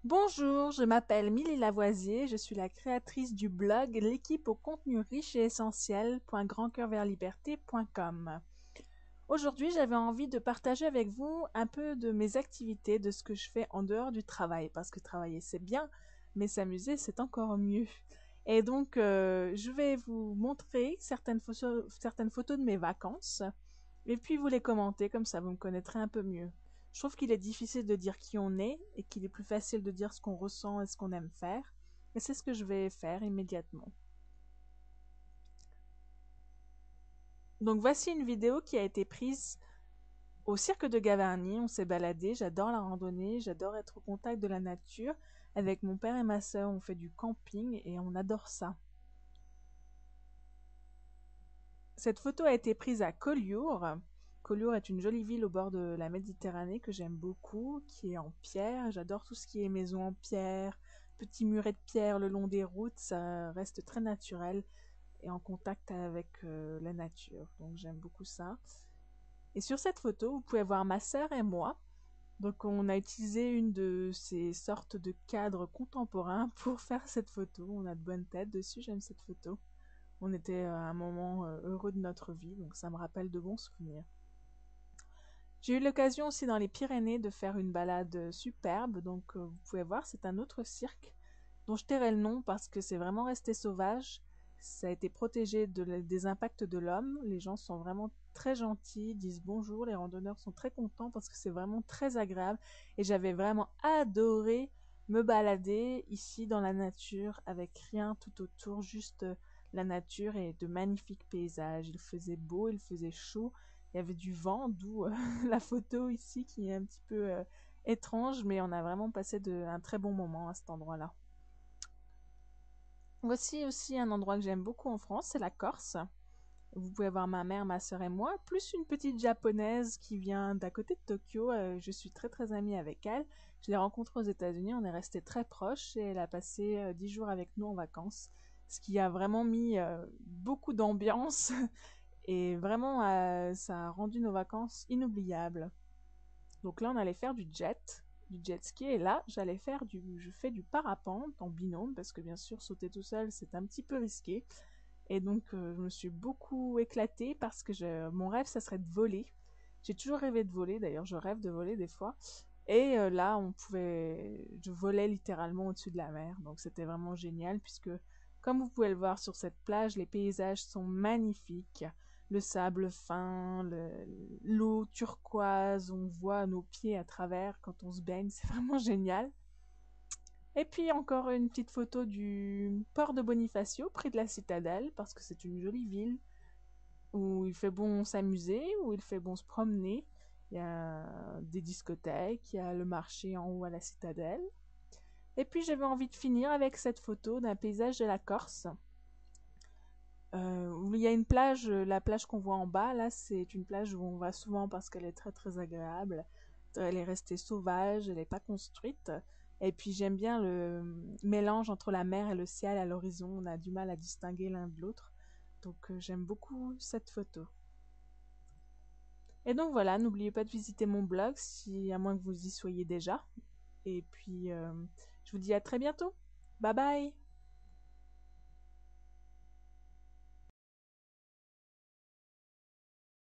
Bonjour, je m'appelle Milly Lavoisier, je suis la créatrice du blog L'équipe au contenu riche et essentiel.grandcoeurversliberté.com. Aujourd'hui, j'avais envie de partager avec vous un peu de mes activités, de ce que je fais en dehors du travail, parce que travailler c'est bien, mais s'amuser c'est encore mieux. Et donc, je vais vous montrer certaines photos de mes vacances, et puis vous les commentez, comme ça vous me connaîtrez un peu mieux. Je trouve qu'il est difficile de dire qui on est et qu'il est plus facile de dire ce qu'on ressent et ce qu'on aime faire. Et c'est ce que je vais faire immédiatement. Donc voici une vidéo qui a été prise au cirque de Gavarnie. On s'est baladé, j'adore la randonnée, j'adore être au contact de la nature. Avec mon père et ma sœur, on fait du camping et on adore ça. Cette photo a été prise à Collioure. Collioure est une jolie ville au bord de la Méditerranée que j'aime beaucoup, qui est en pierre. J'adore tout ce qui est maison en pierre, petits murets de pierre le long des routes. Ça reste très naturel et en contact avec la nature. Donc j'aime beaucoup ça. Et sur cette photo, vous pouvez voir ma sœur et moi. Donc on a utilisé une de ces sortes de cadres contemporains pour faire cette photo. On a de bonnes têtes dessus, j'aime cette photo. On était à un moment heureux de notre vie, donc ça me rappelle de bons souvenirs. J'ai eu l'occasion aussi dans les Pyrénées de faire une balade superbe, donc vous pouvez voir, c'est un autre cirque dont je tairai le nom parce que c'est vraiment resté sauvage. Ça a été protégé des impacts de l'homme. Les gens sont vraiment très gentils, disent bonjour, les randonneurs sont très contents parce que c'est vraiment très agréable. Et j'avais vraiment adoré me balader ici dans la nature avec rien tout autour, juste la nature et de magnifiques paysages. Il faisait beau, il faisait chaud, il y avait du vent, d'où la photo ici qui est un petit peu étrange, mais on a vraiment passé un très bon moment à cet endroit-là. Voici aussi un endroit que j'aime beaucoup en France, c'est la Corse. Vous pouvez voir ma mère, ma sœur et moi, plus une petite japonaise qui vient d'à côté de Tokyo. Je suis très très amie avec elle. Je l'ai rencontrée aux États-Unis, on est restés très proches et elle a passé 10 jours avec nous en vacances, ce qui a vraiment mis beaucoup d'ambiance et vraiment ça a rendu nos vacances inoubliables. Donc là, on allait faire du jet ski, et là, je fais du parapente en binôme, parce que bien sûr, sauter tout seul, c'est un petit peu risqué. Et donc, je me suis beaucoup éclatée parce que mon rêve, ça serait de voler. J'ai toujours rêvé de voler, d'ailleurs, je rêve de voler des fois. Et là, je volais littéralement au-dessus de la mer, donc c'était vraiment génial, puisque, comme vous pouvez le voir sur cette plage, les paysages sont magnifiques. Le sable fin, l'eau turquoise, on voit nos pieds à travers quand on se baigne, c'est vraiment génial. Et puis encore une petite photo du port de Bonifacio, près de la citadelle, parce que c'est une jolie ville où il fait bon s'amuser, où il fait bon se promener. Il y a des discothèques, il y a le marché en haut à la citadelle. Et puis j'avais envie de finir avec cette photo d'un paysage de la Corse, où il y a une plage, la plage qu'on voit en bas, là, c'est une plage où on va souvent parce qu'elle est très très agréable. Elle est restée sauvage, elle n'est pas construite. Et puis j'aime bien le mélange entre la mer et le ciel à l'horizon. On a du mal à distinguer l'un de l'autre. Donc j'aime beaucoup cette photo. Et donc voilà, n'oubliez pas de visiter mon blog, si à moins que vous y soyez déjà. Et puis je vous dis à très bientôt. Bye bye!